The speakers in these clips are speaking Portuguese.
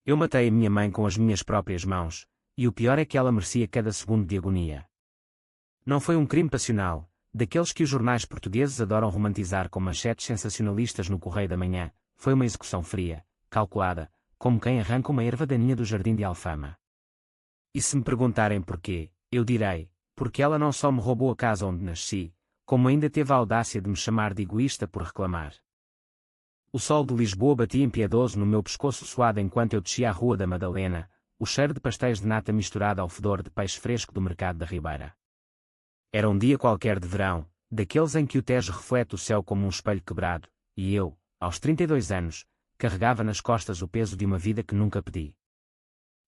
Eu matei a minha mãe com as minhas próprias mãos, e o pior é que ela merecia cada segundo de agonia. Não foi um crime passional, daqueles que os jornais portugueses adoram romantizar com manchetes sensacionalistas no Correio da Manhã. Foi uma execução fria, calculada, como quem arranca uma erva daninha do jardim de Alfama. E se me perguntarem porquê, eu direi, porque ela não só me roubou a casa onde nasci, como ainda teve a audácia de me chamar de egoísta por reclamar. O sol de Lisboa batia impiedoso no meu pescoço suado enquanto eu descia a Rua da Madalena, o cheiro de pastéis de nata misturado ao fedor de peixe fresco do mercado da Ribeira. Era um dia qualquer de verão, daqueles em que o Tejo reflete o céu como um espelho quebrado, e eu, aos 32 anos, carregava nas costas o peso de uma vida que nunca pedi.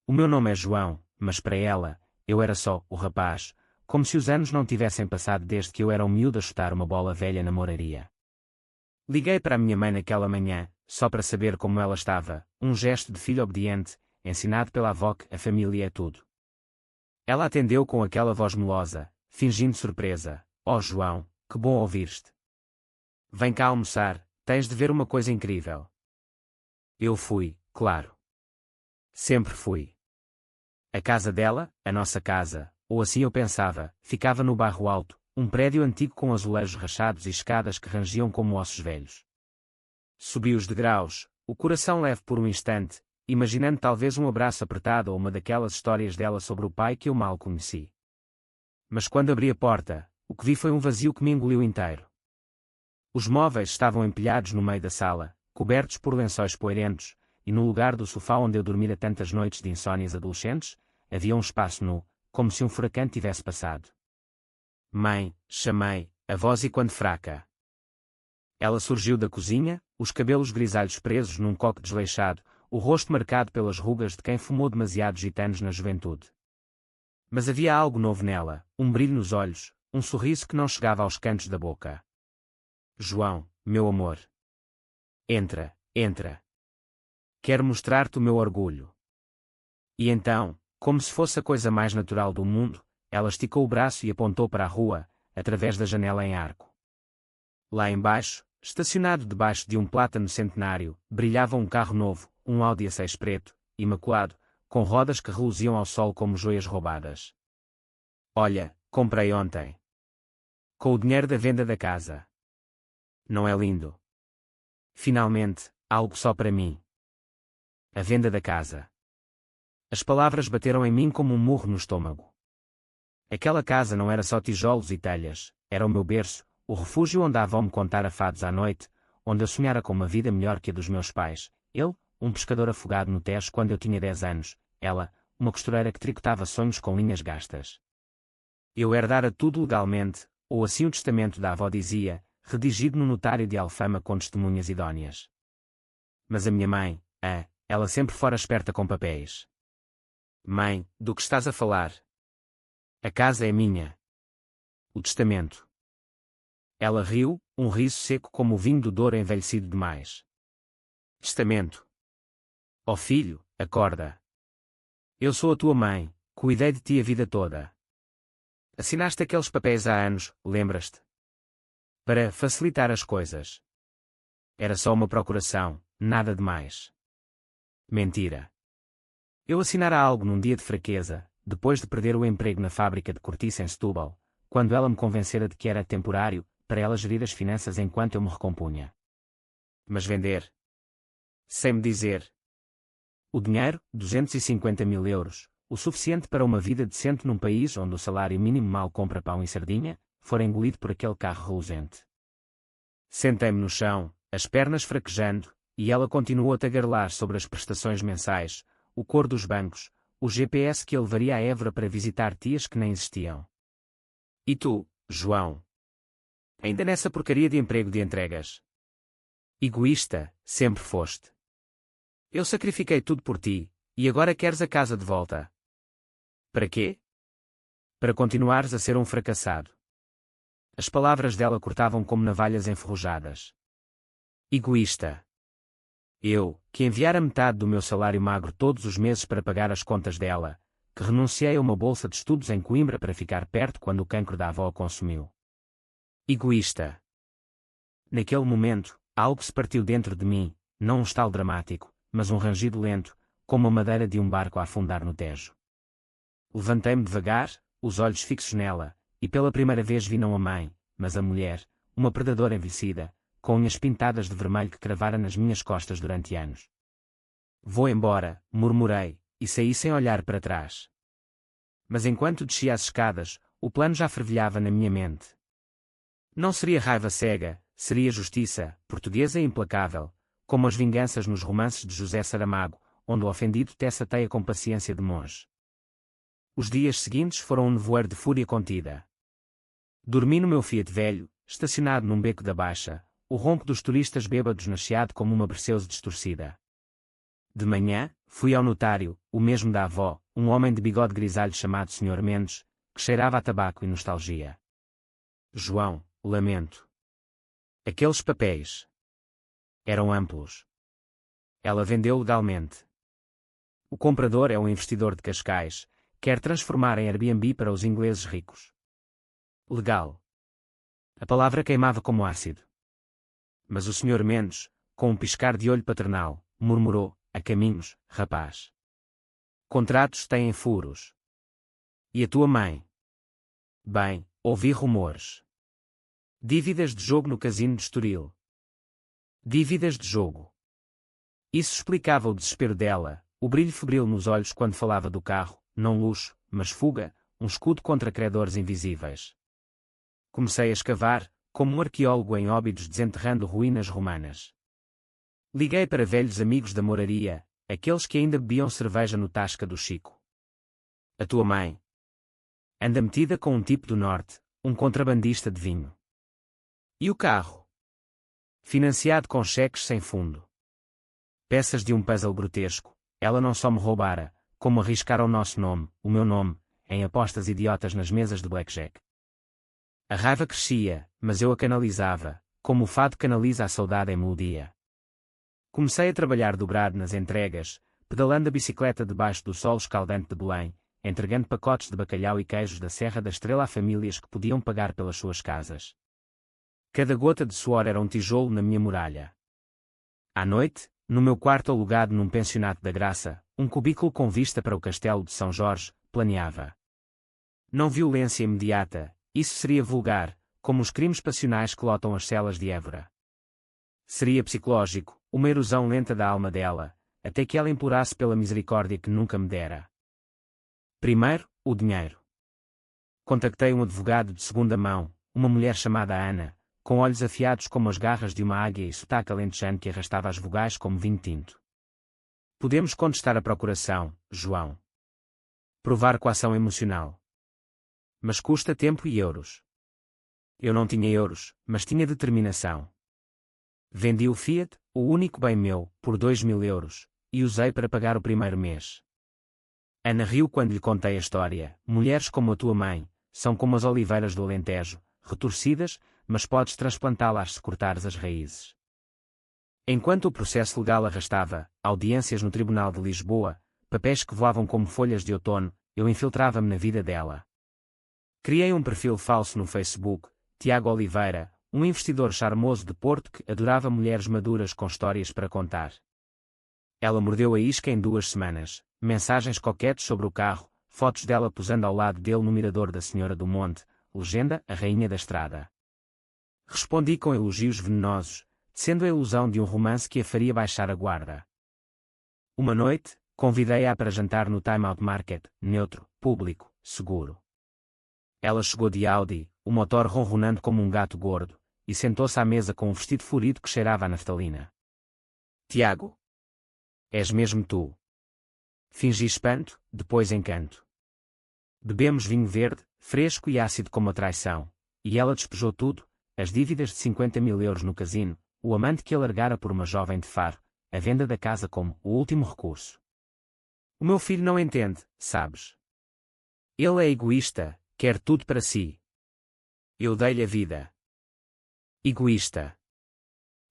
O meu nome é João, mas para ela, eu era só o rapaz, como se os anos não tivessem passado desde que eu era um miúdo a chutar uma bola velha na moraria. Liguei para a minha mãe naquela manhã, só para saber como ela estava, um gesto de filho obediente, ensinado pela avó que a família é tudo. Ela atendeu com aquela voz melosa, fingindo surpresa. Oh João, que bom ouvir-te. Vem cá almoçar, tens de ver uma coisa incrível. Eu fui, claro. Sempre fui. A casa dela, a nossa casa, ou assim eu pensava, ficava no Bairro Alto, um prédio antigo com azulejos rachados e escadas que rangiam como ossos velhos. Subi os degraus, o coração leve por um instante, imaginando talvez um abraço apertado ou uma daquelas histórias dela sobre o pai que eu mal conheci. Mas quando abri a porta, o que vi foi um vazio que me engoliu inteiro. Os móveis estavam empilhados no meio da sala, cobertos por lençóis poeirentos, e no lugar do sofá onde eu dormira tantas noites de insónias adolescentes, havia um espaço nu, como se um furacão tivesse passado. Mãe, chamei, a voz e quando fraca. Ela surgiu da cozinha, os cabelos grisalhos presos num coque desleixado, o rosto marcado pelas rugas de quem fumou demasiados gitanos na juventude. Mas havia algo novo nela, um brilho nos olhos, um sorriso que não chegava aos cantos da boca. João, meu amor. Entra, entra. Quero mostrar-te o meu orgulho. E então, como se fosse a coisa mais natural do mundo, ela esticou o braço e apontou para a rua, através da janela em arco. Lá embaixo, estacionado debaixo de um plátano centenário, brilhava um carro novo, um Audi A6 preto, imaculado, com rodas que reluziam ao sol como joias roubadas. Olha, comprei ontem. Com o dinheiro da venda da casa. Não é lindo? Finalmente, algo só para mim. A venda da casa. As palavras bateram em mim como um murro no estômago. Aquela casa não era só tijolos e telhas, era o meu berço, o refúgio onde a avó me contara fados à noite, onde eu sonhara com uma vida melhor que a dos meus pais, ele, um pescador afogado no Tejo quando eu tinha 10 anos, ela, uma costureira que tricotava sonhos com linhas gastas. Eu herdara tudo legalmente, ou assim o testamento da avó dizia, redigido no notário de Alfama com testemunhas idóneas. Mas a minha mãe, ela sempre fora esperta com papéis. Mãe, do que estás a falar? A casa é minha. O testamento. Ela riu, um riso seco como o vinho do Douro envelhecido demais. Testamento. Ó filho, acorda. Eu sou a tua mãe, cuidei de ti a vida toda. Assinaste aqueles papéis há anos, lembras-te? Para facilitar as coisas. Era só uma procuração, nada de mais. Mentira. Eu assinara algo num dia de fraqueza, depois de perder o emprego na fábrica de cortiça em Setúbal, quando ela me convencera de que era temporário, para ela gerir as finanças enquanto eu me recompunha. Mas vender? Sem me dizer. O dinheiro, 250 mil euros, o suficiente para uma vida decente num país onde o salário mínimo mal compra pão e sardinha, fora engolido por aquele carro reluzente. Sentei-me no chão, as pernas fraquejando, e ela continuou a tagarelar sobre as prestações mensais, o cor dos bancos, o GPS que a levaria a Évora para visitar tias que nem existiam. E tu, João? Ainda nessa porcaria de emprego de entregas? Egoísta, sempre foste. Eu sacrifiquei tudo por ti, e agora queres a casa de volta. Para quê? Para continuares a ser um fracassado. As palavras dela cortavam como navalhas enferrujadas. Egoísta. Eu, que enviara metade do meu salário magro todos os meses para pagar as contas dela, que renunciei a uma bolsa de estudos em Coimbra para ficar perto quando o cancro da avó a consumiu. Egoísta. Naquele momento, algo se partiu dentro de mim, não um estalo dramático, mas um rangido lento, como a madeira de um barco a afundar no Tejo. Levantei-me devagar, os olhos fixos nela, e pela primeira vez vi não a mãe, mas a mulher, uma predadora envelhecida, com unhas pintadas de vermelho que cravara nas minhas costas durante anos. Vou embora, murmurei, e saí sem olhar para trás. Mas enquanto descia as escadas, o plano já fervilhava na minha mente. Não seria raiva cega, seria justiça, portuguesa e implacável, como as vinganças nos romances de José Saramago, onde o ofendido tece a teia com paciência de monge. Os dias seguintes foram um nevoeiro de fúria contida. Dormi no meu Fiat velho, estacionado num beco da Baixa, o ronco dos turistas bêbados na chiado como uma Berceuse distorcida. De manhã, fui ao notário, o mesmo da avó, um homem de bigode grisalho chamado Sr. Mendes, que cheirava a tabaco e nostalgia. João, lamento. Aqueles papéis eram amplos. Ela vendeu legalmente. O comprador é um investidor de Cascais, quer transformar em Airbnb para os ingleses ricos. Legal. A palavra queimava como ácido. Mas o Sr. Mendes, com um piscar de olho paternal, murmurou, a caminhos, rapaz. Contratos têm furos. E a tua mãe? Bem, ouvi rumores. Dívidas de jogo no casino de Estoril. Dívidas de jogo. Isso explicava o desespero dela, o brilho febril nos olhos quando falava do carro, não luxo, mas fuga, um escudo contra credores invisíveis. Comecei a escavar, como um arqueólogo em Óbidos desenterrando ruínas romanas. Liguei para velhos amigos da moraria, aqueles que ainda bebiam cerveja no Tasca do Chico. A tua mãe anda metida com um tipo do norte, um contrabandista de vinho. E o carro? Financiado com cheques sem fundo. Peças de um puzzle grotesco, ela não só me roubara, como arriscara o nosso nome, o meu nome, em apostas idiotas nas mesas de blackjack. A raiva crescia, mas eu a canalizava, como o fado canaliza a saudade em melodia. Comecei a trabalhar dobrado nas entregas, pedalando a bicicleta debaixo do sol escaldante de Belém, entregando pacotes de bacalhau e queijos da Serra da Estrela a famílias que podiam pagar pelas suas casas. Cada gota de suor era um tijolo na minha muralha. À noite, no meu quarto alugado num pensionato da Graça, um cubículo com vista para o castelo de São Jorge, planeava. Não violência imediata, isso seria vulgar, como os crimes passionais que lotam as celas de Évora. Seria psicológico, uma erosão lenta da alma dela, até que ela implorasse pela misericórdia que nunca me dera. Primeiro, o dinheiro. Contactei um advogado de segunda mão, uma mulher chamada Ana, com olhos afiados como as garras de uma águia e sotaque alentejano que arrastava as vogais como vinho tinto. Podemos contestar a procuração, João. Provar coação emocional. Mas custa tempo e euros. Eu não tinha euros, mas tinha determinação. Vendi o Fiat, o único bem meu, por 2.000 euros, e usei para pagar o primeiro mês. Ana riu quando lhe contei a história. Mulheres como a tua mãe, são como as oliveiras do Alentejo, retorcidas, mas podes transplantá-las se cortares as raízes. Enquanto o processo legal arrastava, audiências no Tribunal de Lisboa, papéis que voavam como folhas de outono, eu infiltrava-me na vida dela. Criei um perfil falso no Facebook, Tiago Oliveira, um investidor charmoso de Porto que adorava mulheres maduras com histórias para contar. Ela mordeu a isca em 2 semanas, mensagens coquetes sobre o carro, fotos dela posando ao lado dele no mirador da Senhora do Monte, legenda, a rainha da estrada. Respondi com elogios venenosos, sendo a ilusão de um romance que a faria baixar a guarda. Uma noite, convidei-a para jantar no Time Out Market, neutro, público, seguro. Ela chegou de Audi, o motor ronronando como um gato gordo, e sentou-se à mesa com um vestido florido que cheirava a naftalina. Tiago? És mesmo tu? Fingi espanto, depois encanto. Bebemos vinho verde, fresco e ácido como a traição, e ela despejou tudo, as dívidas de 50.000 euros no casino, o amante que alargara por uma jovem de Faro, a venda da casa como o último recurso. O meu filho não entende, sabes? Ele é egoísta, quer tudo para si. Eu dei-lhe a vida. Egoísta.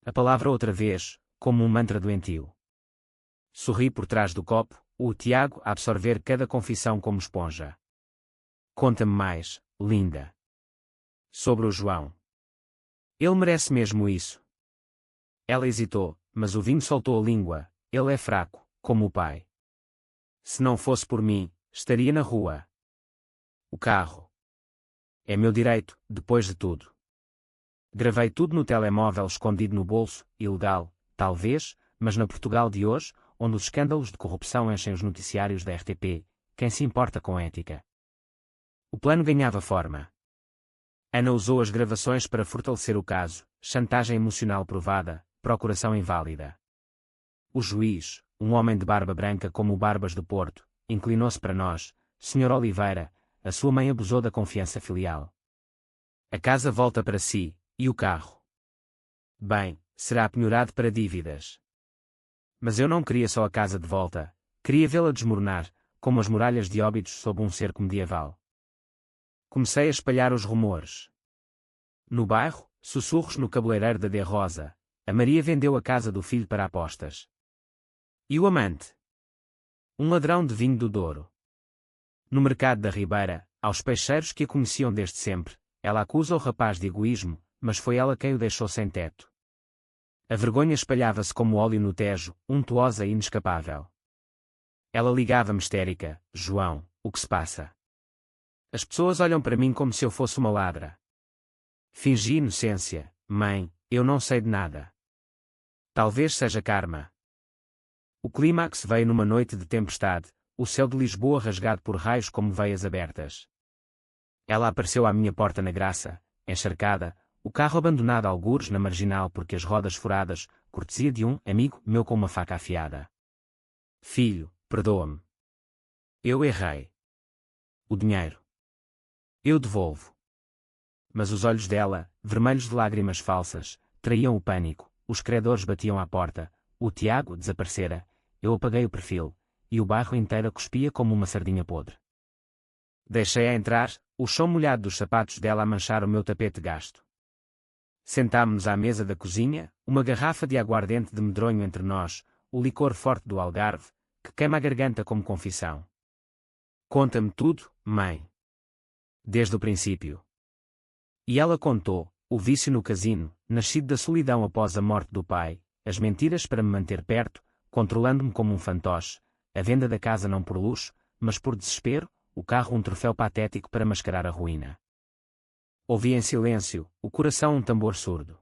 A palavra outra vez, como um mantra doentio. Sorri por trás do copo, o Tiago a absorver cada confissão como esponja. Conta-me mais, linda. Sobre o João. Ele merece mesmo isso. Ela hesitou, mas o vinho soltou a língua. Ele é fraco, como o pai. Se não fosse por mim, estaria na rua. O carro. É meu direito, depois de tudo. Gravei tudo no telemóvel escondido no bolso, ilegal, talvez, mas na Portugal de hoje, onde os escândalos de corrupção enchem os noticiários da RTP, quem se importa com ética? O plano ganhava forma. Ana usou as gravações para fortalecer o caso, chantagem emocional provada, procuração inválida. O juiz, um homem de barba branca como o Barbas do Porto, inclinou-se para nós. Senhor Oliveira, a sua mãe abusou da confiança filial. A casa volta para si, e o carro? Bem, será penhorado para dívidas. Mas eu não queria só a casa de volta, queria vê-la desmoronar, como as muralhas de Óbidos sob um cerco medieval. Comecei a espalhar os rumores. No bairro, sussurros no cabeleireiro da De Rosa, a Maria vendeu a casa do filho para apostas. E o amante? Um ladrão de vinho do Douro. No mercado da Ribeira, aos peixeiros que a conheciam desde sempre, ela acusa o rapaz de egoísmo, mas foi ela quem o deixou sem teto. A vergonha espalhava-se como óleo no Tejo, untuosa e inescapável. Ela ligava-me histérica: João, o que se passa? As pessoas olham para mim como se eu fosse uma ladra. Fingi inocência: mãe, eu não sei de nada. Talvez seja karma. O clímax veio numa noite de tempestade, o céu de Lisboa rasgado por raios como veias abertas. Ela apareceu à minha porta na Graça, encharcada, o carro abandonado algures na marginal porque as rodas furadas, cortesia de um amigo meu com uma faca afiada. Filho, perdoa-me. Eu errei. O dinheiro. Eu devolvo. Mas os olhos dela, vermelhos de lágrimas falsas, traíam o pânico, os credores batiam à porta, o Tiago desaparecera, eu apaguei o perfil, e o bairro inteiro cuspia como uma sardinha podre. Deixei-a entrar, o chão molhado dos sapatos dela a manchar o meu tapete gasto. Sentámo-nos à mesa da cozinha, uma garrafa de aguardente de medronho entre nós, o licor forte do Algarve, que queima a garganta como confissão. Conta-me tudo, mãe. Desde o princípio. E ela contou, o vício no casino, nascido da solidão após a morte do pai, as mentiras para me manter perto, controlando-me como um fantoche, a venda da casa não por luxo, mas por desespero, o carro um troféu patético para mascarar a ruína. Ouvi em silêncio, o coração um tambor surdo.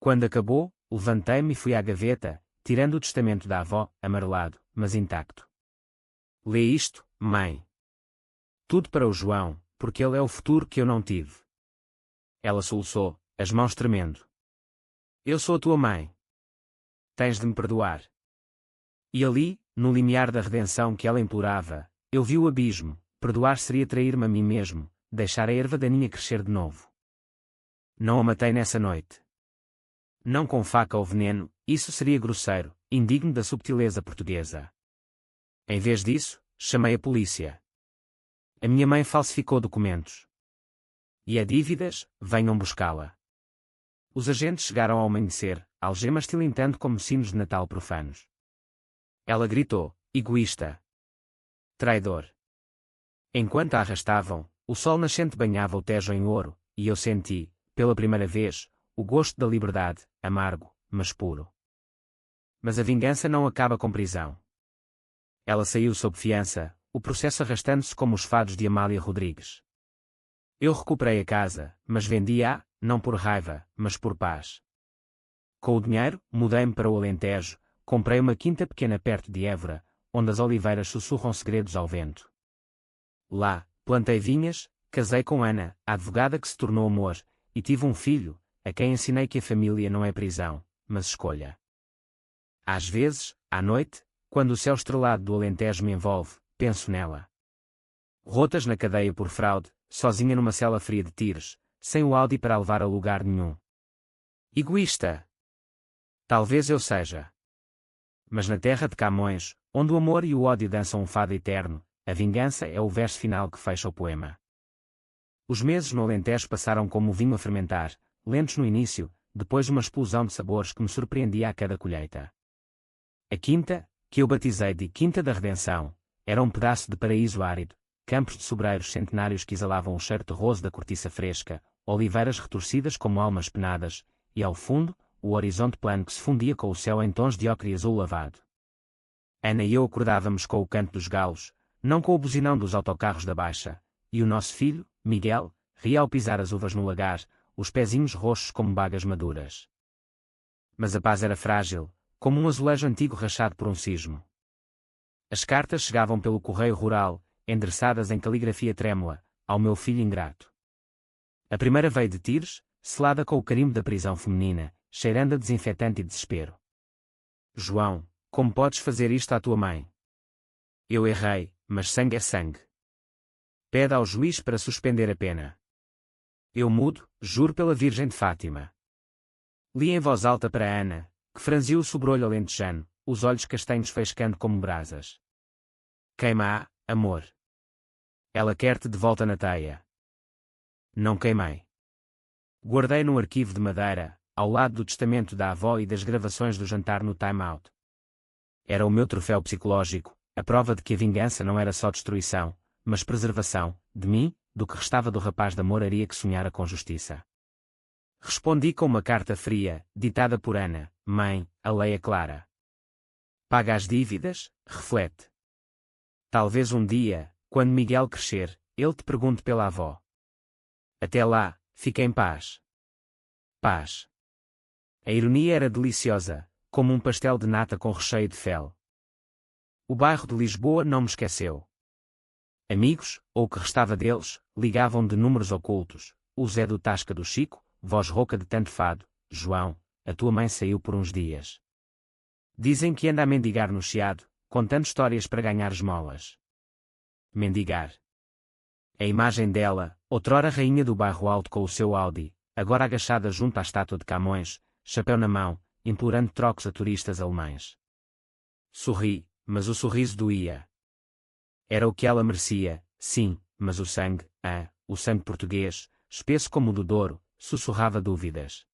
Quando acabou, levantei-me e fui à gaveta, tirando o testamento da avó, amarelado, mas intacto. Lê isto, mãe. Tudo para o João, porque ele é o futuro que eu não tive. Ela soluçou, as mãos tremendo. Eu sou a tua mãe. Tens de me perdoar. E ali, no limiar da redenção que ela implorava, eu vi o abismo. Perdoar seria trair-me a mim mesmo, deixar a erva daninha crescer de novo. Não a matei nessa noite. Não com faca ou veneno, isso seria grosseiro, indigno da subtileza portuguesa. Em vez disso, chamei a polícia. A minha mãe falsificou documentos. E a dívidas, venham buscá-la. Os agentes chegaram ao amanhecer, algemas tilintando como sinos de Natal profanos. Ela gritou, egoísta. Traidor. Enquanto a arrastavam, o sol nascente banhava o Tejo em ouro, e eu senti, pela primeira vez, o gosto da liberdade, amargo, mas puro. Mas a vingança não acaba com prisão. Ela saiu sob fiança, o processo arrastando-se como os fados de Amália Rodrigues. Eu recuperei a casa, mas vendi-a, não por raiva, mas por paz. Com o dinheiro, mudei-me para o Alentejo, comprei uma quinta pequena perto de Évora, onde as oliveiras sussurram segredos ao vento. Lá, plantei vinhas, casei com Ana, a advogada que se tornou amor, e tive um filho, a quem ensinei que a família não é prisão, mas escolha. Às vezes, à noite, quando o céu estrelado do Alentejo me envolve, penso nela. Rotas na cadeia por fraude, sozinha numa cela fria de Tires, sem o Audi para a levar a lugar nenhum. Egoísta. Talvez eu seja. Mas na terra de Camões, onde o amor e o ódio dançam um fado eterno, a vingança é o verso final que fecha o poema. Os meses no Alentejo passaram como o vinho a fermentar, lentos no início, depois uma explosão de sabores que me surpreendia a cada colheita. A quinta, que eu batizei de Quinta da Redenção, era um pedaço de paraíso árido, campos de sobreiros centenários que exalavam o cheiro terroso da cortiça fresca, oliveiras retorcidas como almas penadas, e ao fundo, o horizonte plano que se fundia com o céu em tons de ocre azul lavado. Ana e eu acordávamos com o canto dos galos, não com o buzinão dos autocarros da Baixa, e o nosso filho, Miguel, ria ao pisar as uvas no lagar, os pezinhos roxos como bagas maduras. Mas a paz era frágil, como um azulejo antigo rachado por um sismo. As cartas chegavam pelo correio rural, endereçadas em caligrafia trêmula, ao meu filho ingrato. A primeira veio de Tires, selada com o carimbo da prisão feminina, cheirando a desinfetante e desespero. João, como podes fazer isto à tua mãe? Eu errei, mas sangue é sangue. Pede ao juiz para suspender a pena. Eu mudo, juro pela Virgem de Fátima. Li em voz alta para Ana, que franziu o sobrolho alentejano, os olhos castanhos faiscando como brasas. Queima-a, amor. Ela quer-te de volta na teia. Não queimei. Guardei num arquivo de madeira, ao lado do testamento da avó e das gravações do jantar no time-out. Era o meu troféu psicológico, a prova de que a vingança não era só destruição, mas preservação, de mim, do que restava do rapaz da moraria que sonhara com justiça. Respondi com uma carta fria, ditada por Ana, mãe, a lei é clara. Paga as dívidas, reflete. Talvez um dia, quando Miguel crescer, ele te pergunte pela avó. Até lá, fique em paz. Paz. A ironia era deliciosa, como um pastel de nata com recheio de fel. O bairro de Lisboa não me esqueceu. Amigos, ou o que restava deles, ligavam de números ocultos. O Zé do Tasca do Chico, voz rouca de tanto fado. João, a tua mãe saiu por uns dias. Dizem que anda a mendigar no Chiado, contando histórias para ganhar esmolas. Mendigar. A imagem dela, outrora rainha do bairro alto com o seu Audi, agora agachada junto à estátua de Camões, chapéu na mão, implorando trocos a turistas alemães. Sorri, mas o sorriso doía. Era o que ela merecia, sim, mas o sangue, o sangue português, espesso como o do Douro, sussurrava dúvidas.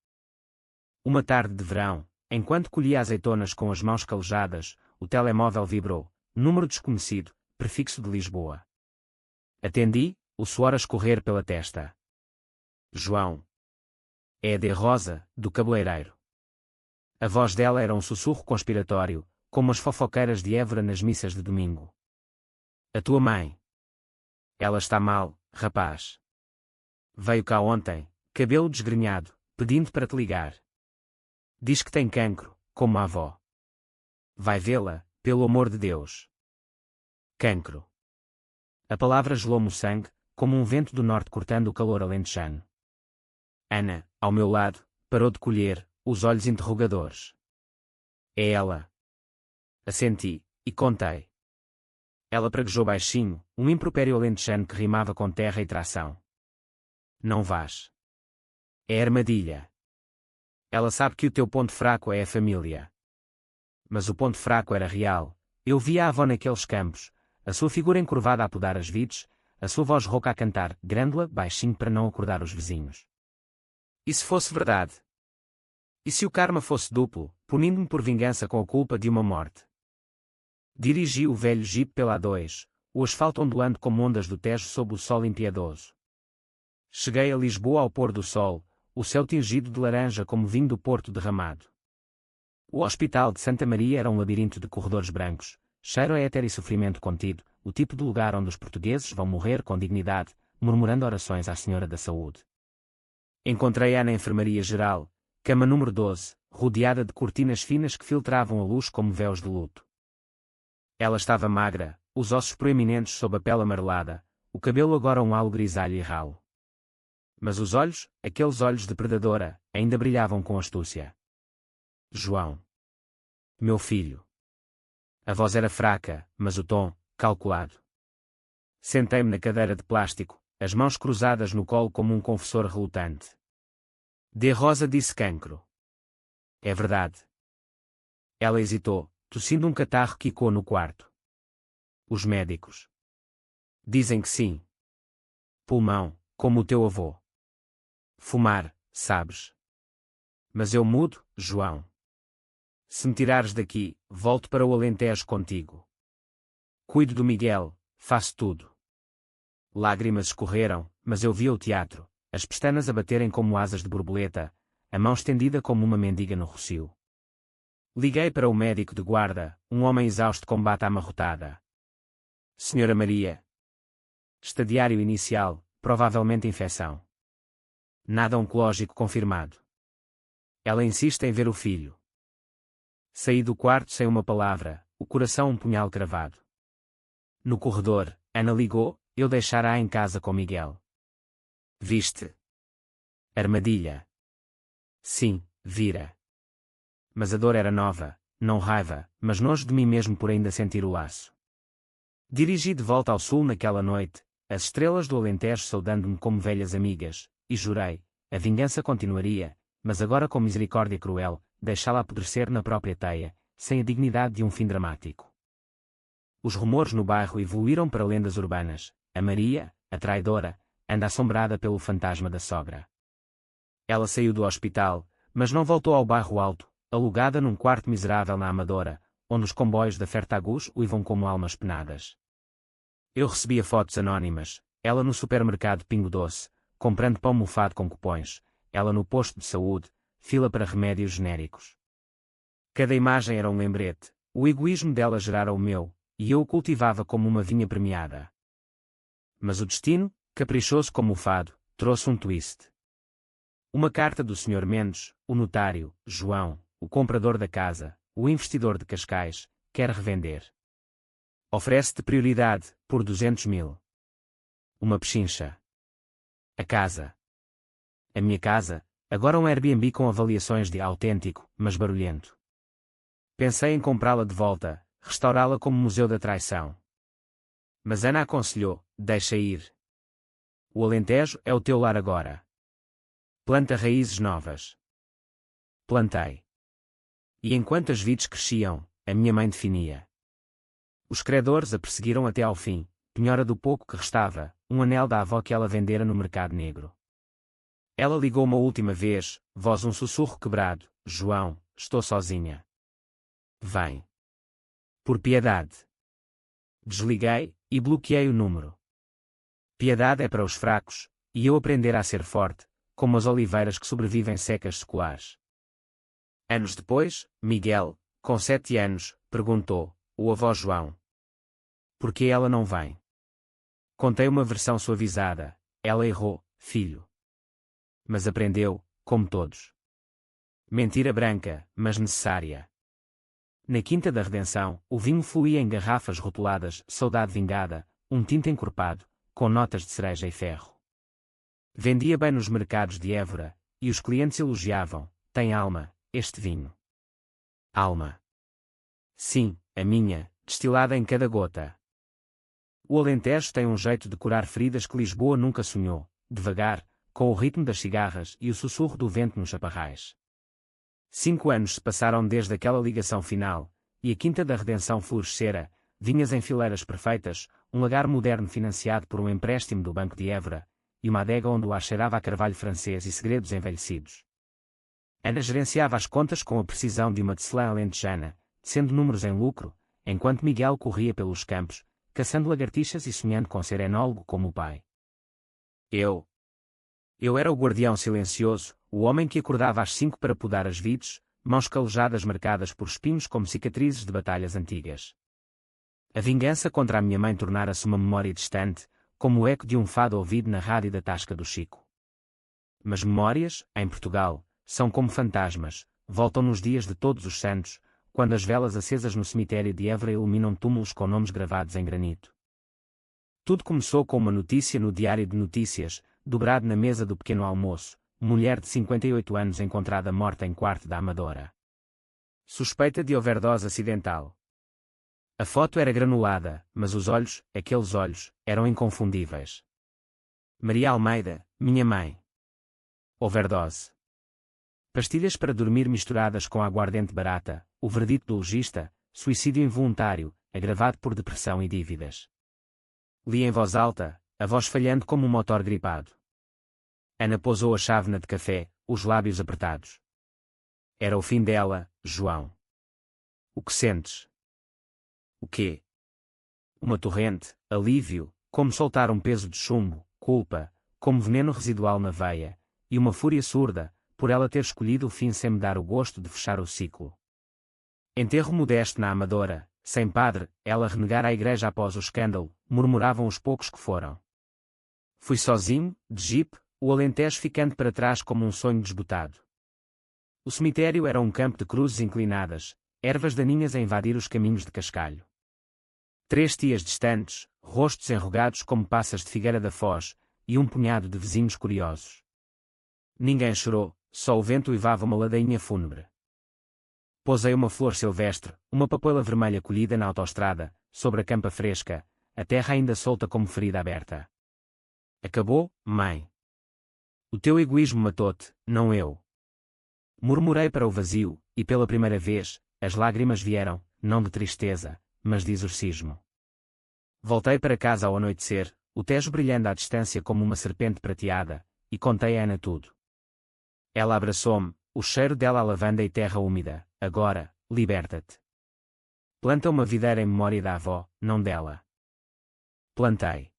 Uma tarde de verão, enquanto colhia azeitonas com as mãos calejadas, o telemóvel vibrou, número desconhecido, prefixo de Lisboa. Atendi, o suor a escorrer pela testa. João. É a de Rosa, do cabeleireiro. A voz dela era um sussurro conspiratório, como as fofoqueiras de Évora nas missas de domingo. A tua mãe. Ela está mal, rapaz. Veio cá ontem, cabelo desgrenhado, pedindo para te ligar. Diz que tem cancro, como a avó. Vai vê-la, pelo amor de Deus. Cancro. A palavra gelou-me o sangue, como um vento do norte cortando o calor alentejano. Ana, ao meu lado, parou de colher, os olhos interrogadores. É ela. Assenti, e contei. Ela praguejou baixinho, um impropério alentejano que rimava com terra e tração. Não vás. É armadilha. Ela sabe que o teu ponto fraco é a família. Mas o ponto fraco era real. Eu via a avó naqueles campos, a sua figura encurvada a podar as vides, a sua voz rouca a cantar, grândola, baixinho para não acordar os vizinhos. E se fosse verdade? E se o karma fosse duplo, punindo-me por vingança com a culpa de uma morte? Dirigi o velho jipe pela A2, o asfalto ondulando como ondas do Tejo sob o sol impiedoso. Cheguei a Lisboa ao pôr do sol, o céu tingido de laranja como vinho do Porto derramado. O Hospital de Santa Maria era um labirinto de corredores brancos, cheiro a éter e sofrimento contido, o tipo de lugar onde os portugueses vão morrer com dignidade, murmurando orações à Senhora da Saúde. Encontrei-a na enfermaria geral, cama número 12, rodeada de cortinas finas que filtravam a luz como véus de luto. Ela estava magra, os ossos proeminentes sob a pele amarelada, o cabelo agora um halo grisalho e ralo. Mas os olhos, aqueles olhos de predadora, ainda brilhavam com astúcia. João. Meu filho. A voz era fraca, mas o tom, calculado. Sentei-me na cadeira de plástico, as mãos cruzadas no colo como um confessor relutante. De Rosa disse cancro. É verdade. Ela hesitou, tossindo um catarro que ecoou no quarto. Os médicos. Dizem que sim. Pulmão, como o teu avô. Fumar, sabes. Mas eu mudo, João. Se me tirares daqui, volto para o Alentejo contigo. Cuido do Miguel, faço tudo. Lágrimas escorreram, mas eu via o teatro, as pestanas a baterem como asas de borboleta, a mão estendida como uma mendiga no rocio. Liguei para o médico de guarda, um homem exausto com bata amarrotada. Senhora Maria. Estadiário inicial, provavelmente infecção. Nada oncológico confirmado. Ela insiste em ver o filho. Saí do quarto sem uma palavra, o coração um punhal cravado. No corredor, Ana ligou, eu deixara-a em casa com Miguel. Viste? Armadilha. Sim, vira. Mas a dor era nova, não raiva, mas nojo de mim mesmo por ainda sentir o laço. Dirigi de volta ao sul naquela noite, as estrelas do Alentejo saudando-me como velhas amigas, e jurei, a vingança continuaria, mas agora com misericórdia cruel, deixá-la apodrecer na própria teia, sem a dignidade de um fim dramático. Os rumores no bairro evoluíram para lendas urbanas. A Maria, a traidora, anda assombrada pelo fantasma da sogra. Ela saiu do hospital, mas não voltou ao bairro alto, alugada num quarto miserável na Amadora, onde os comboios da Fertagus uivam como almas penadas. Eu recebia fotos anónimas, ela no supermercado Pingo Doce, comprando pão mofado com cupons, ela no posto de saúde, fila para remédios genéricos. Cada imagem era um lembrete, o egoísmo dela gerara o meu, e eu o cultivava como uma vinha premiada. Mas o destino, caprichoso como o fado, trouxe um twist. Uma carta do Sr. Mendes, o notário, João, o comprador da casa, o investidor de Cascais, quer revender. Oferece-te prioridade, por 200 mil. Uma pechincha. A casa. A minha casa, agora um Airbnb com avaliações de autêntico, mas barulhento. Pensei em comprá-la de volta, restaurá-la como museu da traição. Mas Ana aconselhou, deixa ir. O Alentejo é o teu lar agora. Planta raízes novas. Plantei. E enquanto as vides cresciam, a minha mãe definia. Os credores a perseguiram até ao fim, penhora do pouco que restava, um anel da avó que ela vendera no mercado negro. Ela ligou uma última vez, voz um sussurro quebrado, João, estou sozinha. Vem. Por piedade. Desliguei, e bloqueei o número. Piedade é para os fracos, e eu aprender a ser forte, como as oliveiras que sobrevivem secas seculares. Anos depois, Miguel, com 7 anos, perguntou, o avó João. Por que ela não vem? Contei uma versão suavizada, ela errou, filho. Mas aprendeu, como todos. Mentira branca, mas necessária. Na Quinta da Redenção, o vinho fluía em garrafas rotuladas, saudade vingada, um tinto encorpado, com notas de cereja e ferro. Vendia bem nos mercados de Évora, e os clientes elogiavam, tem alma, este vinho. Alma. Sim, a minha, destilada em cada gota. O Alentejo tem um jeito de curar feridas que Lisboa nunca sonhou, devagar, com o ritmo das cigarras e o sussurro do vento nos chaparrais. 5 anos se passaram desde aquela ligação final, e a Quinta da Redenção florescera, vinhas em fileiras perfeitas, um lagar moderno financiado por um empréstimo do Banco de Évora, e uma adega onde o ar cheirava a carvalho francês e segredos envelhecidos. Ana gerenciava as contas com a precisão de uma tecelã alentejana, sendo números em lucro, enquanto Miguel corria pelos campos, caçando lagartixas e sonhando com ser enólogo como o pai. Eu era o guardião silencioso, o homem que acordava às 5 para podar as vides, mãos calejadas marcadas por espinhos como cicatrizes de batalhas antigas. A vingança contra a minha mãe tornara-se uma memória distante, como o eco de um fado ouvido na rádio da Tasca do Chico. Mas memórias, em Portugal, são como fantasmas, voltam nos dias de Todos os Santos, quando as velas acesas no cemitério de Évora iluminam túmulos com nomes gravados em granito. Tudo começou com uma notícia no Diário de Notícias, dobrado na mesa do pequeno almoço, mulher de 58 anos encontrada morta em quarto da Amadora. Suspeita de overdose acidental. A foto era granulada, mas os olhos, aqueles olhos, eram inconfundíveis. Maria Almeida, minha mãe. Overdose. Pastilhas para dormir misturadas com aguardente barata, o verdito do legista, suicídio involuntário, agravado por depressão e dívidas. Li em voz alta, a voz falhando como um motor gripado. Ana pousou a chávena de café, os lábios apertados. Era o fim dela, João. O que sentes? O quê? Uma torrente, alívio, como soltar um peso de chumbo, culpa, como veneno residual na veia, e uma fúria surda, por ela ter escolhido o fim sem me dar o gosto de fechar o ciclo. Enterro modesto na Amadora, sem padre, ela renegara a igreja após o escândalo, murmuravam os poucos que foram. Fui sozinho, de jipe, o Alentejo ficando para trás como um sonho desbotado. O cemitério era um campo de cruzes inclinadas, ervas daninhas a invadir os caminhos de cascalho. 3 tias distantes, rostos enrugados como passas de Figueira da Foz, e um punhado de vizinhos curiosos. Ninguém chorou, só o vento uivava uma ladainha fúnebre. Pousei uma flor silvestre, uma papoila vermelha colhida na autoestrada, sobre a campa fresca, a terra ainda solta como ferida aberta. Acabou, mãe. O teu egoísmo matou-te, não eu. Murmurei para o vazio, e pela primeira vez, as lágrimas vieram, não de tristeza, mas de exorcismo. Voltei para casa ao anoitecer, o Tejo brilhando à distância como uma serpente prateada, e contei a Ana tudo. Ela abraçou-me, o cheiro dela a lavanda e terra úmida. Agora, liberta-te. Planta uma videira em memória da avó, não dela. Plantei.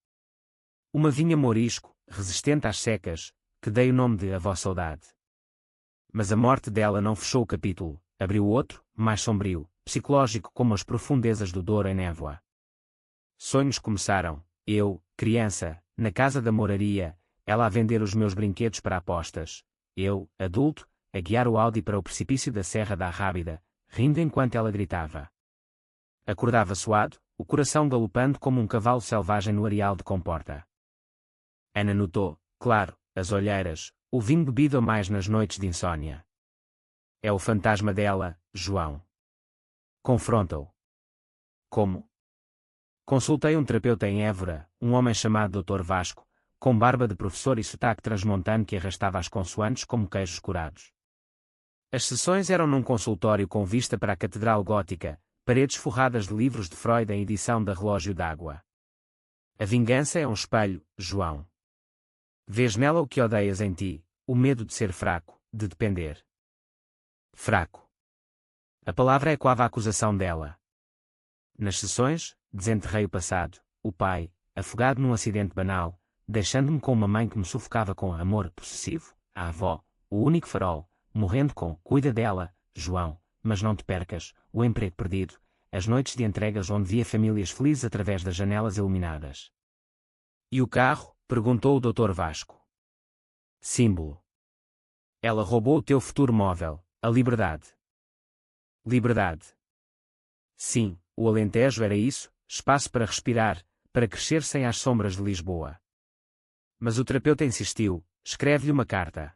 Uma vinha morisco, resistente às secas, que dei o nome de Avó Saudade. Mas a morte dela não fechou o capítulo, abriu outro, mais sombrio, psicológico como as profundezas do Douro em névoa. Sonhos começaram, eu, criança, na casa da moraria, ela a vender os meus brinquedos para apostas, eu, adulto, a guiar o Audi para o precipício da Serra da Arrábida, rindo enquanto ela gritava. Acordava suado, o coração galopando como um cavalo selvagem no areal de comporta. Ana notou, claro, as olheiras, o vinho bebido a mais nas noites de insônia. É o fantasma dela, João. Confronta-o. Como? Consultei um terapeuta em Évora, um homem chamado Dr. Vasco, com barba de professor e sotaque transmontano que arrastava as consoantes como queijos curados. As sessões eram num consultório com vista para a Catedral Gótica, paredes forradas de livros de Freud em edição da Relógio d'Água. A vingança é um espelho, João. Vês nela o que odeias em ti, o medo de ser fraco, de depender. Fraco. A palavra ecoava a acusação dela. Nas sessões, desenterrei o passado, o pai, afogado num acidente banal, deixando-me com uma mãe que me sufocava com amor possessivo, a avó, o único farol, morrendo com cuida dela, João, mas não te percas, o emprego perdido, as noites de entregas onde via famílias felizes através das janelas iluminadas. E o carro? Perguntou o Dr. Vasco. Símbolo. Ela roubou o teu futuro móvel, a liberdade. Liberdade. Sim, o Alentejo era isso, espaço para respirar, para crescer sem as sombras de Lisboa. Mas o terapeuta insistiu, escreve-lhe uma carta.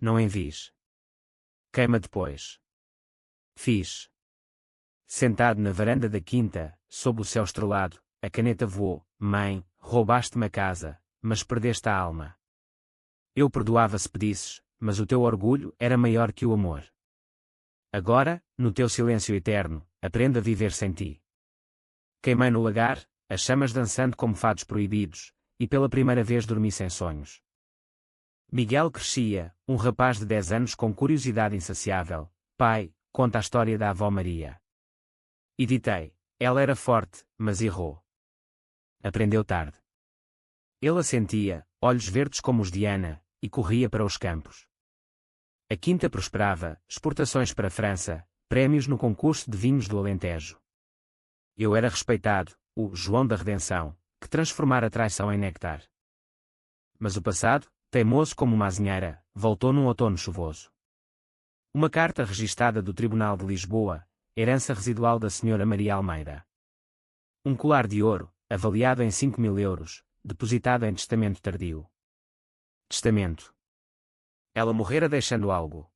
Não envies. Queima depois. Fiz. Sentado na varanda da quinta, sob o céu estrelado, a caneta voou. Mãe, roubaste-me a casa, mas perdeste a alma. Eu perdoava se pedisses, mas o teu orgulho era maior que o amor. Agora, no teu silêncio eterno, aprendo a viver sem ti. Queimei no lagar, as chamas dançando como fados proibidos, e pela primeira vez dormi sem sonhos. Miguel crescia, um rapaz de 10 anos com curiosidade insaciável. Pai, conta a história da avó Maria. E ditei, ela era forte, mas errou. Aprendeu tarde. Ele assentia, olhos verdes como os de Ana, e corria para os campos. A quinta prosperava, exportações para a França, prémios no concurso de vinhos do Alentejo. Eu era respeitado, o João da Redenção, que transformara a traição em néctar. Mas o passado, teimoso como uma azinheira, voltou num outono chuvoso. Uma carta registada do Tribunal de Lisboa, herança residual da Sra. Maria Almeida. Um colar de ouro, avaliado em 5.000 euros, depositado em testamento tardio. Testamento. Ela morrera deixando algo.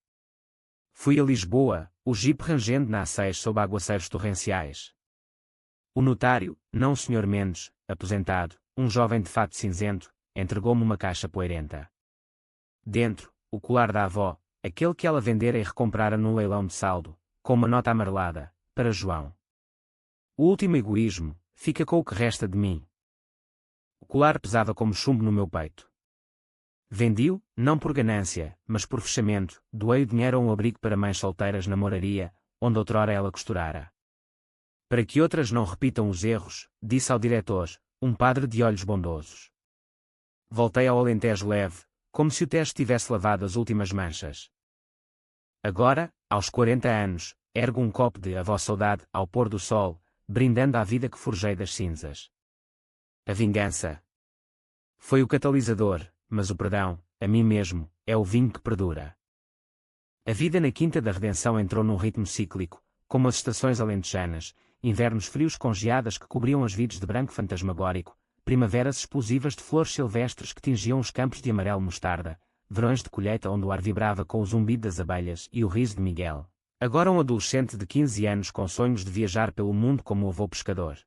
Fui a Lisboa, o jipe rangendo na A6 sob aguaceiros torrenciais. O notário, não o Sr. Mendes, aposentado, um jovem de fato cinzento, entregou-me uma caixa poeirenta. Dentro, o colar da avó, aquele que ela vendera e recomprara num leilão de saldo, com uma nota amarelada, para João. O último egoísmo, fica com o que resta de mim. O colar pesava como chumbo no meu peito. Vendi-o, não por ganância, mas por fechamento, doei o dinheiro a um abrigo para mães solteiras na moraria, onde outrora ela costurara. Para que outras não repitam os erros, disse ao diretor, um padre de olhos bondosos. Voltei ao Alentejo leve, como se o Tejo tivesse lavado as últimas manchas. Agora, aos 40 anos, ergo um copo de A Vossa Saudade ao pôr do sol, brindando à vida que forjei das cinzas. A vingança foi o catalisador, mas o perdão, a mim mesmo, é o vinho que perdura. A vida na Quinta da Redenção entrou num ritmo cíclico, como as estações alentejanas, invernos frios com geadas que cobriam as vides de branco fantasmagórico, primaveras explosivas de flores silvestres que tingiam os campos de amarelo mostarda, verões de colheita onde o ar vibrava com o zumbido das abelhas e o riso de Miguel, agora um adolescente de 15 anos com sonhos de viajar pelo mundo como o avô pescador.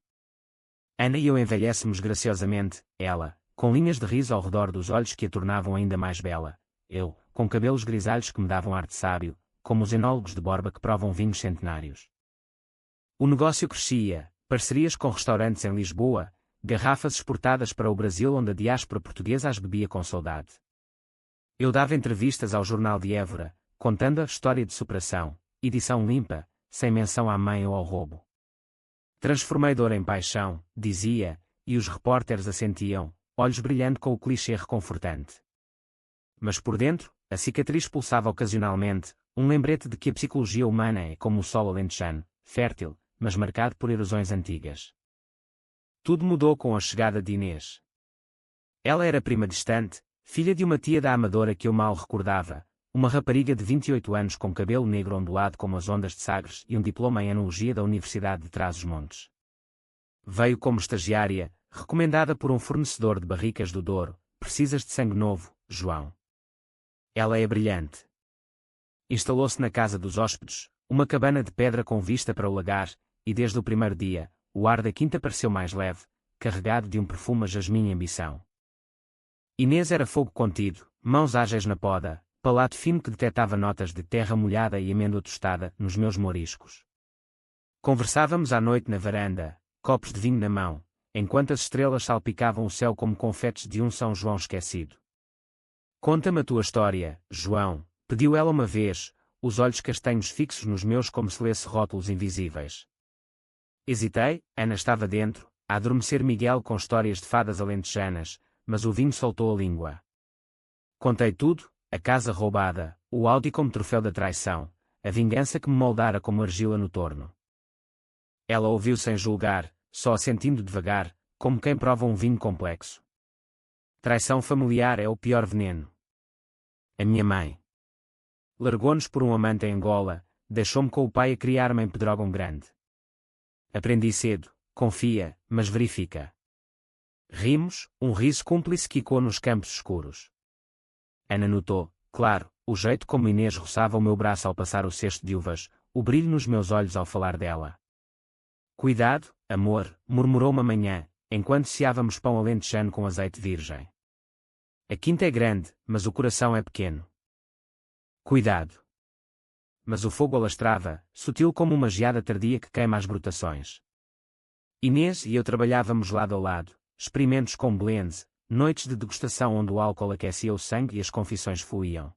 Ana e eu envelhecemos graciosamente, ela, com linhas de riso ao redor dos olhos que a tornavam ainda mais bela, eu, com cabelos grisalhos que me davam ar de sábio, como os enólogos de Borba que provam vinhos centenários. O negócio crescia, parcerias com restaurantes em Lisboa, garrafas exportadas para o Brasil onde a diáspora portuguesa as bebia com saudade. Eu dava entrevistas ao Jornal de Évora, contando a história de superação, edição limpa, sem menção à mãe ou ao roubo. Transformei dor em paixão, dizia, e os repórteres assentiam, olhos brilhando com o clichê reconfortante. Mas por dentro, a cicatriz pulsava ocasionalmente, um lembrete de que a psicologia humana é como o sol alentejano, fértil, mas marcado por erosões antigas. Tudo mudou com a chegada de Inês. Ela era prima distante, filha de uma tia da Amadora que eu mal recordava, uma rapariga de 28 anos com cabelo negro ondulado como as ondas de Sagres e um diploma em Enologia da Universidade de Trás-os-Montes. Veio como estagiária, recomendada por um fornecedor de barricas do Douro. Precisas de sangue novo, João. Ela é brilhante. Instalou-se na casa dos hóspedes, uma cabana de pedra com vista para o lagar, e desde o primeiro dia, o ar da quinta pareceu mais leve, carregado de um perfume a jasmim e ambição. Inês era fogo contido, mãos ágeis na poda, palato fino que detectava notas de terra molhada e amêndoa tostada nos meus moriscos. Conversávamos à noite na varanda, copos de vinho na mão, enquanto as estrelas salpicavam o céu como confetes de um São João esquecido. Conta-me a tua história, João, pediu ela uma vez, os olhos castanhos fixos nos meus como se lesse rótulos invisíveis. Hesitei, Ana estava dentro, a adormecer Miguel com histórias de fadas alentejanas, mas o vinho soltou a língua. Contei tudo, a casa roubada, o Audi como troféu da traição, a vingança que me moldara como argila no torno. Ela ouviu sem julgar, só assentindo devagar, como quem prova um vinho complexo. Traição familiar é o pior veneno. A minha mãe largou-nos por um amante em Angola, deixou-me com o pai a criar-me em Pedrógão Grande. Aprendi cedo, confia, mas verifica. Rimos, um riso cúmplice quicou nos campos escuros. Ana notou, claro, o jeito como Inês roçava o meu braço ao passar o cesto de uvas, o brilho nos meus olhos ao falar dela. Cuidado, amor, murmurou-me amanhã, enquanto ceávamos pão alentejano com azeite virgem. A quinta é grande, mas o coração é pequeno. Cuidado. Mas o fogo alastrava, sutil como uma geada tardia que queima as brotações. Inês e eu trabalhávamos lado a lado, experimentos com blends, noites de degustação onde o álcool aquecia o sangue e as confissões fluíam.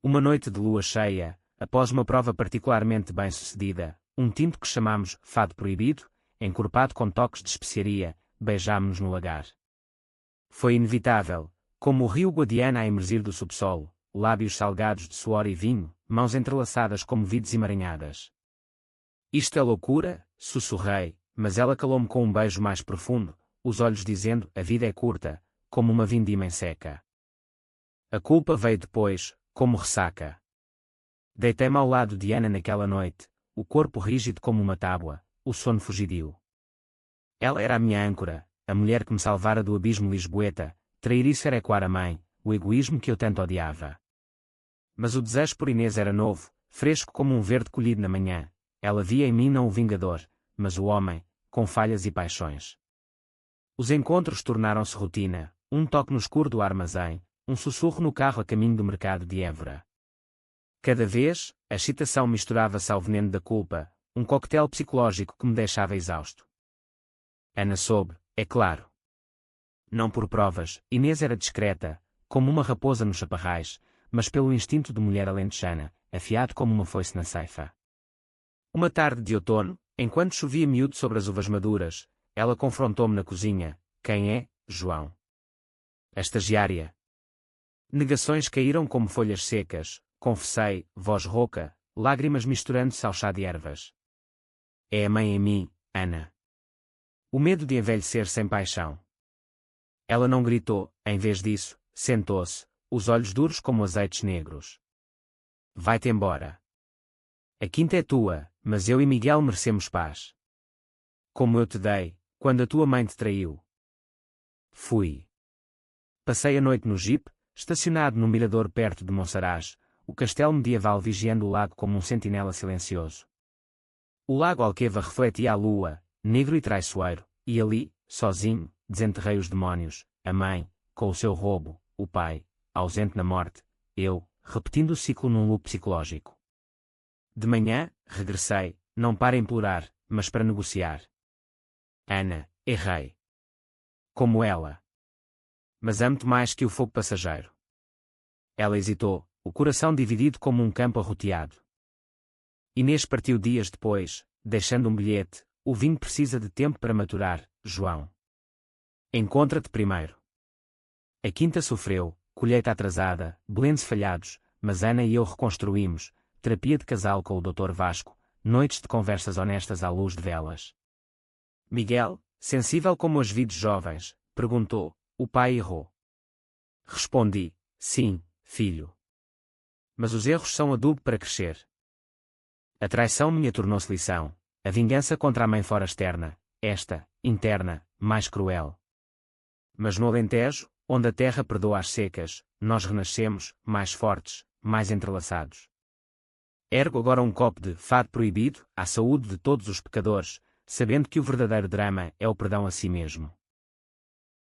Uma noite de lua cheia, após uma prova particularmente bem-sucedida, um tinto que chamámos Fado Proibido, encorpado com toques de especiaria, beijámo-nos no lagar. Foi inevitável, como o rio Guadiana a emergir do subsolo, lábios salgados de suor e vinho, mãos entrelaçadas como vides emaranhadas. Isto é loucura, sussurrei, mas ela calou-me com um beijo mais profundo, os olhos dizendo, a vida é curta, como uma vindima em seca. A culpa veio depois, como ressaca. Deitei-me ao lado de Ana naquela noite, o corpo rígido como uma tábua, o sono fugidio. Ela era a minha âncora, a mulher que me salvara do abismo lisboeta, trairice era ecoar a mãe, o egoísmo que eu tanto odiava. Mas o desejo por Inês era novo, fresco como um verde colhido na manhã, ela via em mim não o vingador, mas o homem, com falhas e paixões. Os encontros tornaram-se rotina, um toque no escuro do armazém, um sussurro no carro a caminho do mercado de Évora. Cada vez, a excitação misturava-se ao veneno da culpa, um coquetel psicológico que me deixava exausto. Ana soube, é claro. Não por provas, Inês era discreta, como uma raposa nos chaparrais, mas pelo instinto de mulher alentejana, afiado como uma foice na ceifa. Uma tarde de outono, enquanto chovia miúdo sobre as uvas maduras, ela confrontou-me na cozinha. Quem é, João? A estagiária. Negações caíram como folhas secas, confessei, voz rouca, lágrimas misturando-se ao chá de ervas. É a mãe em mim, Ana. O medo de envelhecer sem paixão. Ela não gritou, em vez disso, sentou-se, os olhos duros como azeites negros. Vai-te embora. A quinta é tua, mas eu e Miguel merecemos paz. Como eu te dei, quando a tua mãe te traiu. Fui. Passei a noite no jipe, estacionado no mirador perto de Monsaraz, o castelo medieval vigiando o lago como um sentinela silencioso. O lago Alqueva refletia a lua, negro e traiçoeiro, e ali, sozinho, desenterrei os demónios, a mãe, com o seu roubo, o pai, ausente na morte, eu, repetindo o ciclo num loop psicológico. De manhã, regressei, não para implorar, mas para negociar. Ana, errei. Como ela. Mas amo-te mais que o fogo passageiro. Ela hesitou, o coração dividido como um campo arroteado. Inês partiu dias depois, deixando um bilhete: o vinho precisa de tempo para maturar, João. Encontra-te primeiro. A quinta sofreu, colheita atrasada, blends falhados, mas Ana e eu reconstruímos, terapia de casal com o Dr. Vasco, noites de conversas honestas à luz de velas. Miguel, sensível como as vides jovens, perguntou: o pai errou? Respondi: sim, filho. Mas os erros são adubo para crescer. A traição minha tornou-se lição, a vingança contra a mãe fora externa, esta, interna, mais cruel. Mas no Alentejo, onde a terra perdoa as secas, nós renascemos, mais fortes, mais entrelaçados. Ergo agora um copo de fado proibido, à saúde de todos os pecadores, sabendo que o verdadeiro drama é o perdão a si mesmo.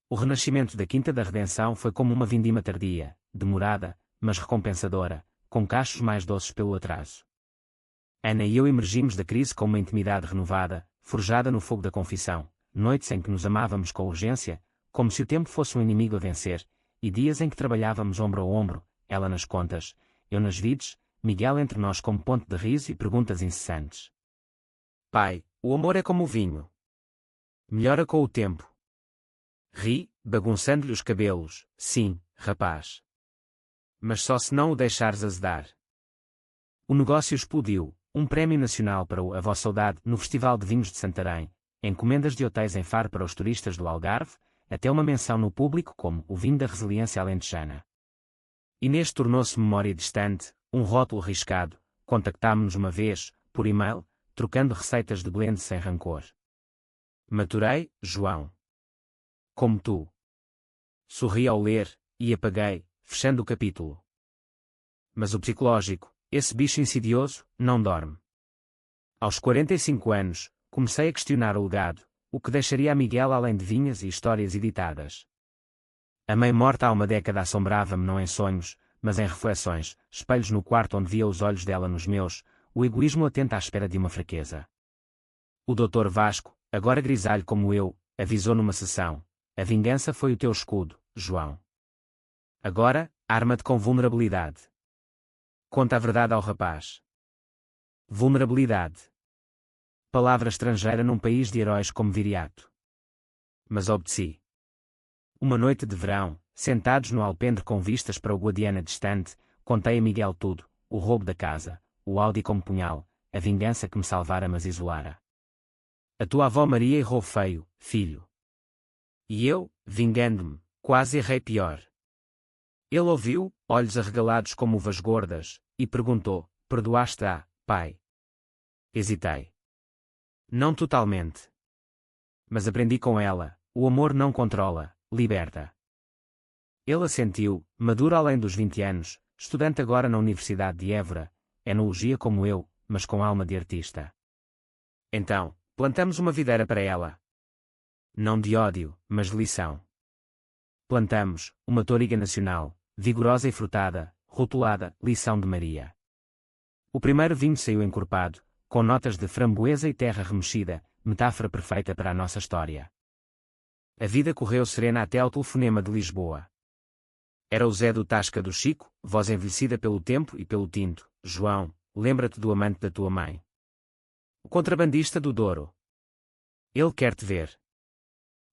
O renascimento da Quinta da Redenção foi como uma vindima tardia, demorada, mas recompensadora, com cachos mais doces pelo atraso. Ana e eu emergimos da crise com uma intimidade renovada, forjada no fogo da confissão, noites em que nos amávamos com urgência, como se o tempo fosse um inimigo a vencer, e dias em que trabalhávamos ombro a ombro, ela nas contas, eu nas vides, Miguel entre nós como ponte de riso e perguntas incessantes. Pai, o amor é como o vinho. Melhora com o tempo. Ri, bagunçando-lhe os cabelos, sim, rapaz. Mas só se não o deixares azedar. O negócio explodiu, um prémio nacional para o A Vossa Saudade no Festival de Vinhos de Santarém, encomendas de hotéis em Faro para os turistas do Algarve, até uma menção no público como o vinho da resiliência alentejana. Inês tornou-se memória distante, um rótulo riscado, contactámo-nos uma vez, por e-mail, trocando receitas de blend sem rancor. Maturei, João. Como tu. Sorri ao ler, e apaguei, fechando o capítulo. Mas o psicológico, esse bicho insidioso, não dorme. Aos 45 anos, comecei a questionar o legado, o que deixaria a Miguel além de vinhas e histórias editadas. A mãe morta há uma década assombrava-me não em sonhos, mas em reflexões, espelhos no quarto onde via os olhos dela nos meus, o egoísmo atento à espera de uma fraqueza. O Dr. Vasco, agora grisalho como eu, avisou numa sessão: a vingança foi o teu escudo, João. Agora, arma-te com vulnerabilidade. Conta a verdade ao rapaz. Vulnerabilidade. Palavra estrangeira num país de heróis como Viriato. Mas obedeci. Uma noite de verão, sentados no alpendre com vistas para o Guadiana distante, contei a Miguel tudo: o roubo da casa, o Audi como punhal, a vingança que me salvara mas isolara. A tua avó Maria errou feio, filho. E eu, vingando-me, quase errei pior. Ele ouviu, olhos arregalados como uvas gordas, e perguntou: perdoaste-a, pai? Hesitei. Não totalmente. Mas aprendi com ela: o amor não controla, liberta. Ele assentiu, maduro além dos 20 anos, estudante agora na Universidade de Évora, enologia como eu, mas com alma de artista. Então, plantamos uma videira para ela. Não de ódio, mas de lição. Plantamos uma touriga nacional, vigorosa e frutada, rotulada, lição de Maria. O primeiro vinho saiu encorpado, com notas de framboesa e terra remexida, metáfora perfeita para a nossa história. A vida correu serena até ao telefonema de Lisboa. Era o Zé do Tasca do Chico, voz envelhecida pelo tempo e pelo tinto: João, lembra-te do amante da tua mãe. O contrabandista do Douro. Ele quer te ver.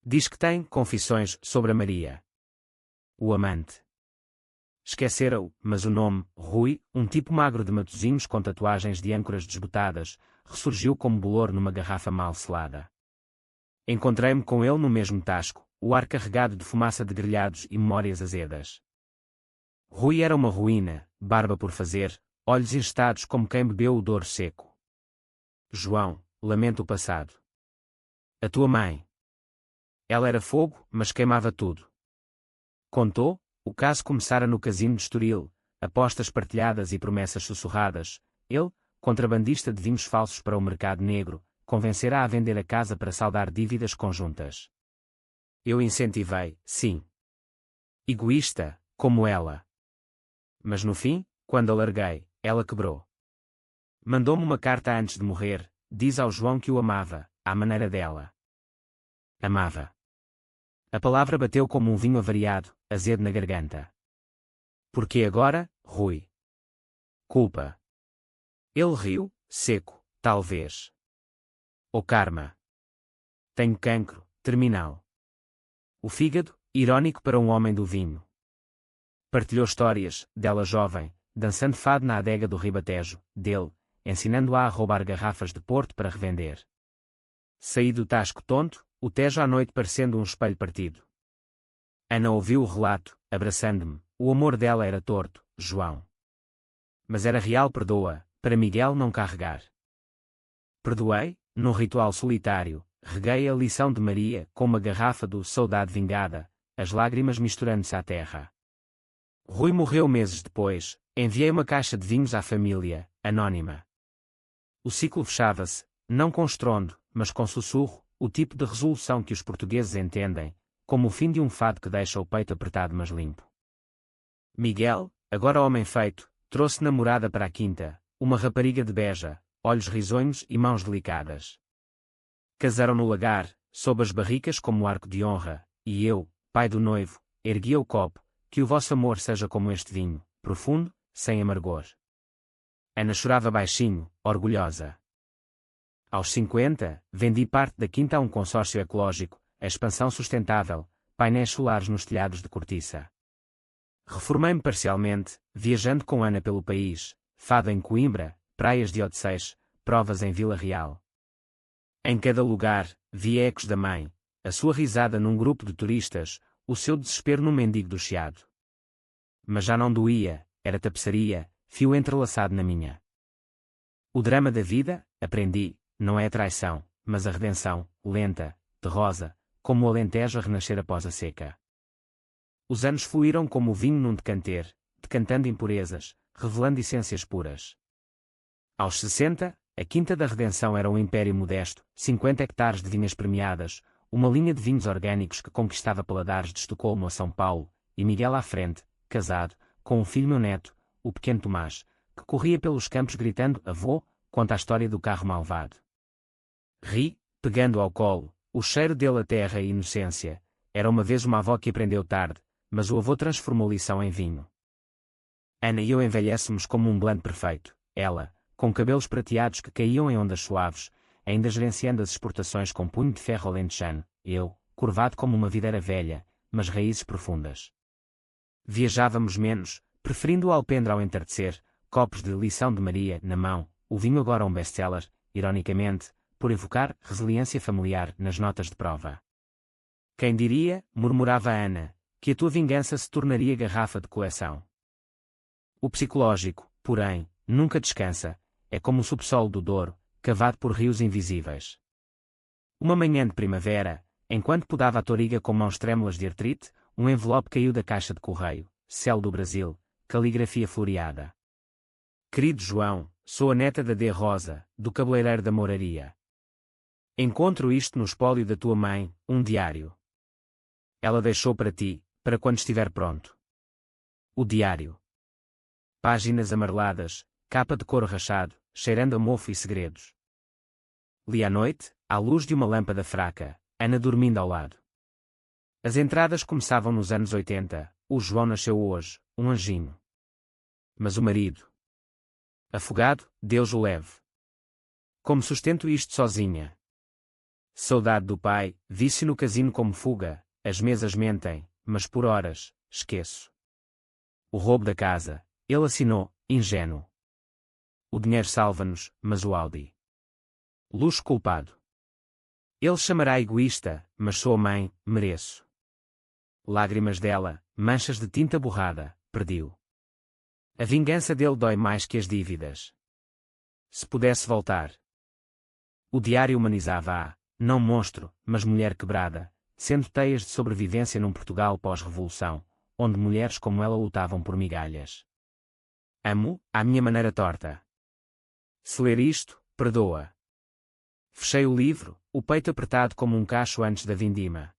Diz que tem confissões sobre a Maria. O amante. Esquecera-o, mas o nome, Rui, um tipo magro de Matosinhos com tatuagens de âncoras desbotadas, ressurgiu como bolor numa garrafa mal selada. Encontrei-me com ele no mesmo tasco, o ar carregado de fumaça de grelhados e memórias azedas. Rui era uma ruína, barba por fazer, olhos ingestados como quem bebeu o Douro seco. João, lamento o passado. A tua mãe. Ela era fogo, mas queimava tudo. Contou, o caso começara no casino de Estoril, apostas partilhadas e promessas sussurradas. Ele, contrabandista de vinhos falsos para o mercado negro, convencera a vender a casa para saldar dívidas conjuntas. Eu incentivei, sim. Egoísta, como ela. Mas no fim, quando a larguei, ela quebrou. Mandou-me uma carta antes de morrer, diz ao João que o amava, à maneira dela. Amava. A palavra bateu como um vinho avariado, azedo na garganta. Porque agora, Rui? Culpa. Ele riu, seco, talvez. O karma. Tenho cancro, terminal. O fígado, irônico para um homem do vinho. Partilhou histórias, dela jovem, dançando fado na adega do Ribatejo, dele, ensinando-a a roubar garrafas de Porto para revender. Saí do tasco tonto, o Tejo à noite parecendo um espelho partido. Ana ouviu o relato, abraçando-me, o amor dela era torto, João. Mas era real, perdoa, para Miguel não carregar. Perdoei, num ritual solitário, reguei a lição de Maria com uma garrafa do Saudade Vingada, as lágrimas misturando-se à terra. Rui morreu meses depois, enviei uma caixa de vinhos à família, anônima. O ciclo fechava-se, não com estrondo, mas com sussurro, o tipo de resolução que os portugueses entendem, como o fim de um fado que deixa o peito apertado mas limpo. Miguel, agora homem feito, trouxe namorada para a quinta, uma rapariga de Beja, olhos risonhos e mãos delicadas. Casaram no lagar, sob as barricas como arco de honra, e eu, pai do noivo, erguia o copo, que o vosso amor seja como este vinho, profundo, sem amargor. Ana chorava baixinho, orgulhosa. Aos 50, vendi parte da quinta a um consórcio ecológico, a expansão sustentável, painéis solares nos telhados de cortiça. Reformei-me parcialmente, viajando com Ana pelo país, fado em Coimbra, praias de Odeceixe, provas em Vila Real. Em cada lugar, vi ecos da mãe, a sua risada num grupo de turistas, o seu desespero no mendigo do Chiado. Mas já não doía, era tapeçaria, fio entrelaçado na minha. O drama da vida, aprendi, não é a traição, mas a redenção, lenta, de rosa, como o Alentejo a renascer após a seca. Os anos fluíram como o vinho num decanter, decantando impurezas, revelando essências puras. Aos 60, a Quinta da Redenção era um império modesto, 50 hectares de vinhas premiadas, uma linha de vinhos orgânicos que conquistava paladares de Estocolmo a São Paulo, e Miguel à frente, casado, com um filho meu neto, o pequeno Tomás, que corria pelos campos gritando avô, conta a história do carro malvado. Ri, pegando ao colo, o cheiro dele a terra e inocência. Era uma vez uma avó que aprendeu tarde, mas o avô transformou lição em vinho. Ana e eu envelhecemos como um blend perfeito, ela, com cabelos prateados que caíam em ondas suaves, ainda gerenciando as exportações com punho de ferro alentejano, eu, curvado como uma videira velha, mas raízes profundas. Viajávamos menos, preferindo o alpendre ao entardecer, copos de lição de Maria na mão, o vinho agora um best-seller, ironicamente, por evocar resiliência familiar nas notas de prova. Quem diria, murmurava Ana, que a tua vingança se tornaria garrafa de coleção. O psicológico, porém, nunca descansa, é como o subsolo do Douro, cavado por rios invisíveis. Uma manhã de primavera, enquanto podava a toriga com mãos trêmulas de artrite, um envelope caiu da caixa de correio, Céu do Brasil, caligrafia floreada. Querido João, sou a neta da D. Rosa, do cabeleireiro da Mouraria. Encontro isto no espólio da tua mãe, um diário. Ela deixou para ti, para quando estiver pronto. O diário. Páginas amareladas, capa de couro rachado, cheirando a mofo e segredos. Li à noite, à luz de uma lâmpada fraca, Ana dormindo ao lado. As entradas começavam nos anos 80, o João nasceu hoje, um anjinho. Mas o marido. Afogado, Deus o leve. Como sustento isto sozinha? Saudade do pai, vício no casino como fuga, as mesas mentem, mas por horas, esqueço. O roubo da casa, ele assinou, ingênuo. O dinheiro salva-nos, mas o Audi. Luxo culpado. Ele chamará egoísta, mas sou mãe, mereço. Lágrimas dela, manchas de tinta borrada, perdiu. A vingança dele dói mais que as dívidas. Se pudesse voltar. O diário humanizava-a, não monstro, mas mulher quebrada, sendo teias de sobrevivência num Portugal pós-revolução, onde mulheres como ela lutavam por migalhas. Amo, à minha maneira torta. Se ler isto, perdoa. Fechei o livro, o peito apertado como um cacho antes da vindima.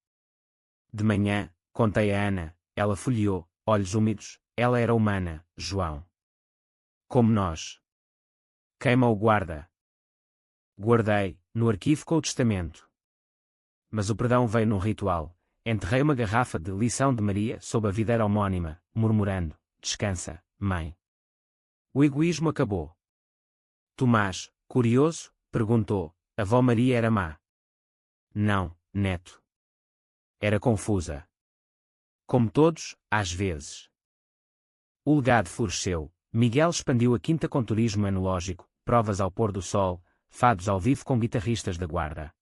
De manhã, contei a Ana, ela folheou, olhos úmidos, ela era humana, João. Como nós. Queima o guarda. Guardei, no arquivo com o testamento. Mas o perdão veio num ritual. Enterrei uma garrafa de lição de Maria sob a videira homónima, murmurando, descansa, mãe. O egoísmo acabou. Tomás, curioso, perguntou, avó Maria era má? Não, neto. Era confusa. Como todos, às vezes. O legado floresceu. Miguel expandiu a quinta com turismo enológico, provas ao pôr do sol, fados ao vivo com guitarristas da guarda.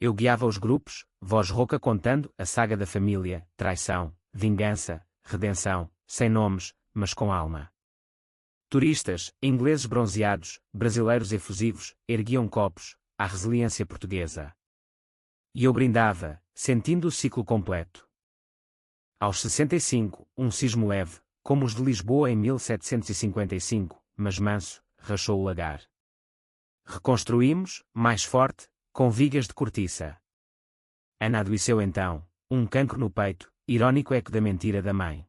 Eu guiava os grupos, voz rouca contando a saga da família, traição, vingança, redenção, sem nomes, mas com alma. Turistas, ingleses bronzeados, brasileiros efusivos, erguiam copos, à resiliência portuguesa. E eu brindava, sentindo o ciclo completo. Aos 65, um sismo leve, como os de Lisboa em 1755, mas manso, rachou o lagar. Reconstruímos, mais forte, com vigas de cortiça. Ana adoeceu então, um cancro no peito, irônico eco da mentira da mãe.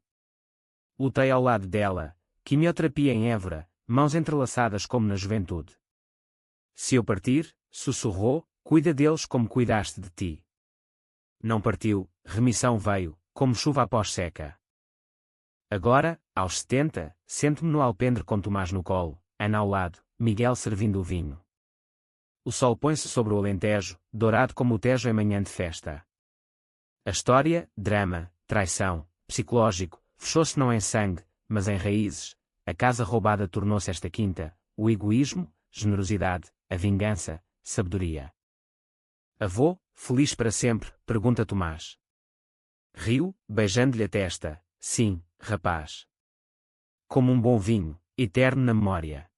Lutei ao lado dela, quimioterapia em Évora, mãos entrelaçadas como na juventude. Se eu partir, sussurrou, cuida deles como cuidaste de ti. Não partiu, remissão veio, como chuva após seca. Agora, aos 70, sento-me no alpendre com Tomás no colo, Ana ao lado, Miguel servindo o vinho. O sol põe-se sobre o Alentejo, dourado como o Tejo em manhã de festa. A história, drama, traição, psicológico, fechou-se não em sangue, mas em raízes. A casa roubada tornou-se esta quinta, o egoísmo, generosidade, a vingança, sabedoria. Avô, feliz para sempre? Pergunta Tomás. Riu, beijando-lhe a testa. Sim, rapaz. Como um bom vinho, eterno na memória.